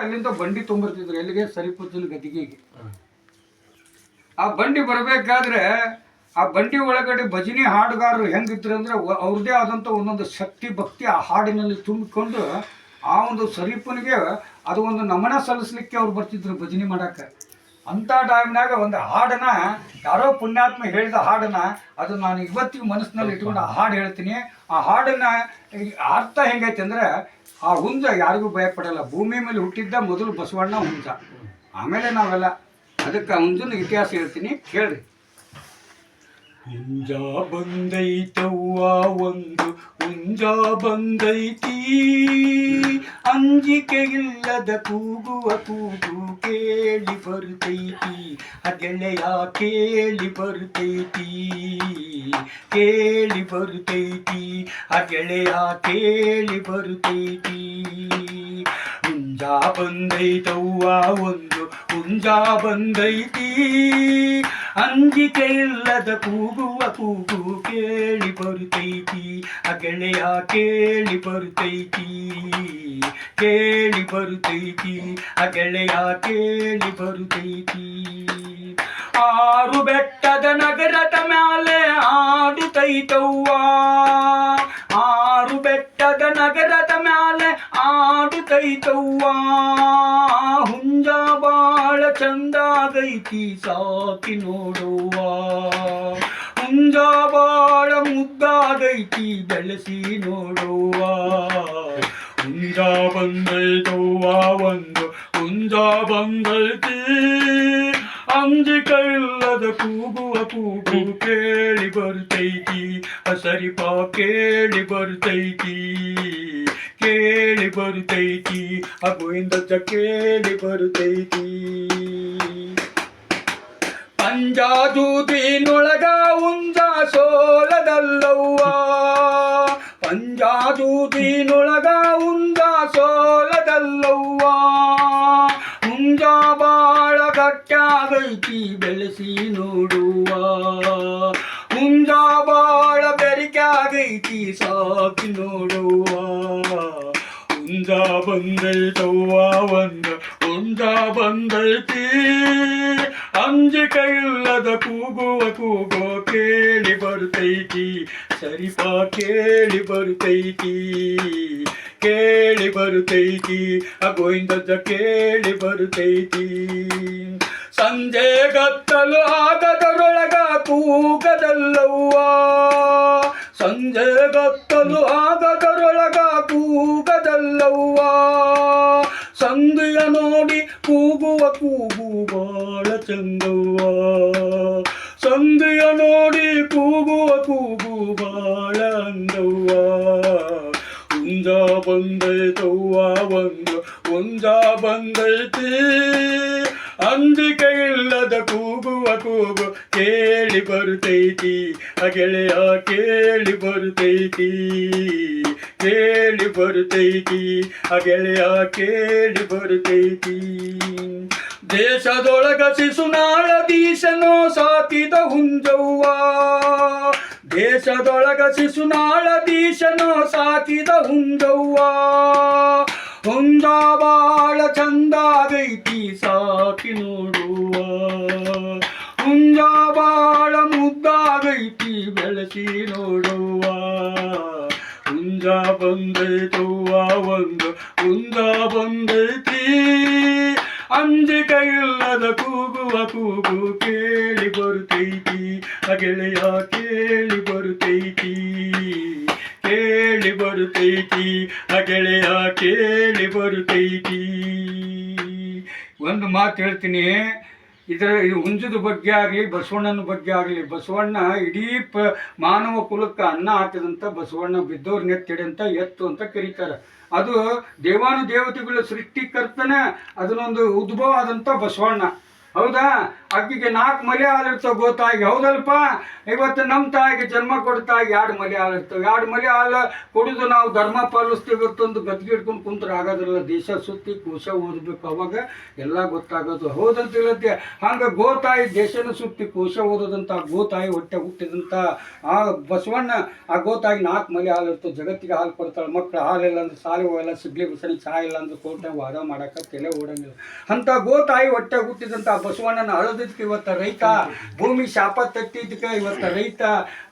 ಅಲ್ಲಿಂದ ಬಂಡಿ ತೊಗೊಂಬರ್ತಿದ್ರು ಎಲ್ಲಿಗೆ ಸರಿಪುತ್ತನ ಗದಿಗೆಗೆ. ಆ ಬಂಡಿ ಬರಬೇಕಾದ್ರೆ ಆ ಬಂಡಿ ಒಳಗಡೆ ಭಜನೆ ಹಾಡುಗಾರರು ಹೆಂಗಿದ್ರು ಅಂದ್ರೆ ಅವ್ರದ್ದೇ ಆದಂಥ ಒಂದೊಂದು ಶಕ್ತಿ ಭಕ್ತಿ ಆ ಹಾಡಿನಲ್ಲಿ ತುಂಬಿಕೊಂಡು ಆ ಒಂದು ಸರಿಪನಿಗೆ ಅದು ಒಂದು ನಮನ ಸಲ್ಲಿಸ್ಲಿಕ್ಕೆ ಅವ್ರು ಬರ್ತಿದ್ರು ಭಜನೆ ಮಾಡಕ್ಕೆ. ಅಂಥ ಟೈಮ್ನಾಗ ಒಂದು ಹಾಡನ್ನ ಯಾರೋ ಪುಣ್ಯಾತ್ಮ ಹೇಳಿದ ಹಾಡನ್ನ ಅದು ನಾನು ಇವತ್ತಿಗೆ ಮನಸ್ಸಿನಲ್ಲಿ ಇಟ್ಕೊಂಡು ಆ ಹಾಡು ಹೇಳ್ತೀನಿ. ಆ ಹಾಡನ್ನ ಅರ್ಥ ಹೆಂಗೈತೆ ಅಂದ್ರೆ, ಆ ಹುಂಜ ಯಾರಿಗೂ ಭಯಪಡಲ್ಲ. ಭೂಮಿ ಮೇಲೆ ಹುಟ್ಟಿದ್ದ ಮೊದಲು ಬಸವಣ್ಣ ಹುಂಜ, ಆಮೇಲೆ ನಾವೆಲ್ಲ. ಅದಕ್ಕೆ ಆ ಹುಂಜನ ಇತಿಹಾಸ ಹೇಳ್ತೀನಿ, ಕೇಳ್ರಿ. ಹುಂಜ ಬಂದೈತವ್ವ ಒಂದು ಹುಂಜ ಬಂದೈತಿ, ಅಂಜಿಕೆ ಇಲ್ಲದ ಕೂಗುವ ಕೂಗು ಕೇಳಿ ಬರ್ತೈತಿ, ಗೆಳೆಯ ಕೇಳಿ ಬರ್ತೈತಿ, ಕೇಳಿ ಬರ್ತೈತಿ, ಗೆಳೆಯ ಕೇಳಿ ಬರ್ತೈತಿ. ಹುಂಜ ಬಂದೈತವ್ವ ಒಂದು ಹುಂಜ ಬಂದೈತಿ, ಅಂಜಿಕೆ ಇಲ್ಲದ ಕೂಗುವ ಕೂಗು ಕೇಳಿ ಬರ್ತೈತಿ, ಗೆಳೆಯ ಕೇಳಿ ಬರ್ತೈತಿ, ಕೇಳಿ ಬರ್ತೈತಿ, ಗೆಳೆಯ ಕೇಳಿ ಬರ್ತೈತಿ. ಆರು ಬೆಟ್ಟದ ನಗರದ ಮ್ಯಾಲೆ ಆಡುತ್ತೈತವ್ವ, ಆರು ಬೆಟ್ಟದ ನಗರದ ಮ್ಯಾಲೆ ಆಡುತ್ತೈತವ್ವ, ಹುಂಜ ಬಾಳ ಚಂದಾಗೈತಿ ಸಾಕಿ ನೋಡುವ, ಹುಂಜ ಬಾಳ ಮುದ್ದಾಗೈತಿ ಬೆಳೆಸಿ ನೋಡುವ. ಹುಂಜ ಬಂದೈತವ್ವ ಒಂದು ಹುಂಜ ಬಂದೈತಿ, ಅಂಜಿಕೆ ಇಲ್ಲದ ಕೂಗುವ ಕೂಗು ಕೇಳಿ ಬರ್ತೈತಿ, ಸರಿಪ ಕೇಳಿ ಬರ್ತೈತಿ, ಕೇಳಿ ಬರ್ತೈತಿ, ಗೋವಿಂದಜ್ಜ ಕೇಳಿ ಬರ್ತೈತಿ. ಪಂಜಾದೂದಿನೊಳಗ ಹುಂಜ ಸೋಲದಲ್ಲವ್ವ, ಪಂಜಾದೂದಿನೊಳಗ ಹುಂಜ ಸೋಲದಲ್ಲವ್ವ, ಹುಂಜ ಬಾಳ ಗಟ್ಟಾಗೈತಿ ಬೆಳೆಸಿ ನೋಡುವ, ಹುಂಜ ಬಾಳ ಬೆರಿಕಾಗೈತಿ ಸಾಕಿ ನೋಡುವ. ಹುಂಜ ಬಂದೈತವ್ವ ಒಂದು ಹುಂಜ ಬಂದೈತಿ, ಅಂಜಿಕೆ ಇಲ್ಲದ ಕೂಗುವ ಕೂಗೋ ಕೇಳಿ ಬರ್ತೈತಿ, ಸರಿಪ ಕೇಳಿ ಬರ್ತೈತಿ, ಕೇಳಿ ಬರ್ತೈತಿ, ಗೋವಿಂದಜ್ಜ ಕೇಳಿ ಬರ್ತೈತಿ. ಸಂಜೆ ಗತ್ತಲು ಆಗದರೊಳಗ ಕೂಗದಲ್ಲವ್ವ, ಸಂಜೆ ಗತ್ತಲು ಆಗದರೊಳಗ ಕೂಗದಲ್ಲವ್ವ, ಸಂಧಿಯ ನೋಡಿ ಕೂಗುವ ಕೂಗು ಬಾಳ ಚಂದವ್ವ, ಸಂಧಿಯ ನೋಡಿ ಕೂಗುವ ಕೂಗು ಬಾಳ ಅಂದವ್ವ. ಹುಂಜ ಬಂದೈತವ್ವ ಒಂದು ಹುಂಜ ಬಂದೈತಿ, ಅಂಜಿಕೆ ಇಲ್ಲದ ಕೂಗುವ ಕೂಗು ಕೇಳಿ ಬರ್ತೈತಿ, ಗೆಳೆಯ ಕೇಳಿ ಬರ್ತೈತಿ, ಕೇಳಿ ಬರ್ತೈತಿ, ಗೆಳೆಯ ಕೇಳಿ ಬರ್ತೈತಿ. ದೇಶದೊಳಗ ಶಿಶುನಾಳಧೀಶನೋ ಸಾಕಿದ ಹುಂಜವ್ವ, ದೇಶದೊಳಗ ಶಿಶುನಾಳಧೀಶನೋ ಸಾಕಿದ ಹುಂಜವ್ವ, ಹುಂಜ ಬಾಳ ಚಂದಾಗೈತಿ ಸಾಕಿ ನೋಡುವ, ಹುಂಜ ಬಾಳ ಮುದ್ದಾಗೈತಿ ಬೆಳೆಸಿ ನೋಡುವ. ಹುಂಜ ಬಂದೈತವ್ವ ಒಂದು ಹುಂಜ ಬಂದೈತಿ, ಅಂಜಿಕೆ ಇಲ್ಲದ ಕೂಗುವ ಕೂಗು ಕೇಳಿ ಬರ್ತೈತಿ, ಗೆಳೆಯ ಕೇಳಿ ಬರ್ತೈತಿ, ಕೇಳಿ ಬರ್ತೈತಿ, ಗೆಳೆಯ ಕೇಳಿ ಬರ್ತೈತಿ. ಒಂದು ಮಾತು ಹೇಳ್ತೀನಿ, ಇದು ಹುಂಜದ ಬಗ್ಗೆ ಆಗಲಿ ಬಸವಣ್ಣನ ಬಗ್ಗೆ ಆಗಲಿ, ಬಸವಣ್ಣ ಇಡೀ ಮಾನವ ಕುಲಕ್ಕೆ ಅನ್ನ ಹಾಕಿದಂಥ ಬಸವಣ್ಣ ಬಿದ್ದವ್ರ ನೆತ್ತಿಡಿ ಅಂತ ಎತ್ತು ಅಂತ ಕರೀತಾರೆ. ಅದು ದೇವಾನು ದೇವತೆಗಳ ಸೃಷ್ಟಿಕರ್ತನ ಅದನ್ನೊಂದು ಉದ್ಭವ ಆದಂಥ ಬಸವಣ್ಣ, ಹೌದಾ? ಆಕಿಗೆ 4 ಮಲೆ ಹಾಲಿರ್ತಾವ ಗೋತಾಯಿಗೆ, ಹೌದಲ್ಪ? ಇವತ್ತು ನಮ್ಮ ತಾಯಿಗೆ ಜನ್ಮ ಕೊಡ್ತಾಯಿಗೆ 2 ಮಲೆ ಹಾಲಿರ್ತಾವೆ. 2 ಮಲೆ ಹಾಲು ಕುಡಿದು ನಾವು ಧರ್ಮ ಪಾಲಿಸ್ತೀವಿ ಇವತ್ತೊಂದು ಗದ್ಗೆ ಹಿಡ್ಕೊಂಡು ಕುಂತ್ರೆ ಆಗೋದಿಲ್ಲ. ದೇಶ ಸುತ್ತಿ ಕೋಶ ಓದಬೇಕು, ಅವಾಗ ಎಲ್ಲ ಗೊತ್ತಾಗೋದು. ಹೌದಂತಿಲ್ಲತ್ತೆ? ಹಂಗೆ ಗೋತಾಯಿ ದೇಶನ ಸುತ್ತಿ ಕೋಶ ಓದೋದಂತ ಗೋತಾಯಿ ಹೊಟ್ಟೆ ಹುಟ್ಟಿದಂಥ ಆ ಬಸವಣ್ಣ, ಆ ಗೋತಾಯಿ 4 ಮಲೆ ಹಾಲು ಇರ್ತವೆ. ಜಗತ್ತಿಗೆ ಹಾಲು ಕೊಡ್ತಾಳೆ. ಮಕ್ಕಳು ಹಾಲಿಲ್ಲ ಅಂದ್ರೆ ಸಾಲಿ ಹೋಗಲ್ಲ, ಸಿಗ್ಲಿ ಬಸಣಿ ಚಹಾ ಇಲ್ಲ ಅಂದ್ರೆ ಕೋರ್ಟ್ನಾಗ ವಾದ ಮಾಡಕ್ಕೆ ತಲೆ ಓಡಂಗಿಲ್ಲ. ಅಂಥ ಗೋತಾಯಿ ಹೊಟ್ಟೆ ಹುಟ್ಟಿದಂಥ ಬಸವಣ್ಣನ ಅಳದಕ್ಕೆ ಇವತ್ತು ರೈತ ಭೂಮಿ ಶಾಪ ತಟ್ಟಿದ್ದಕ್ಕೆ ಇವತ್ತು ರೈತ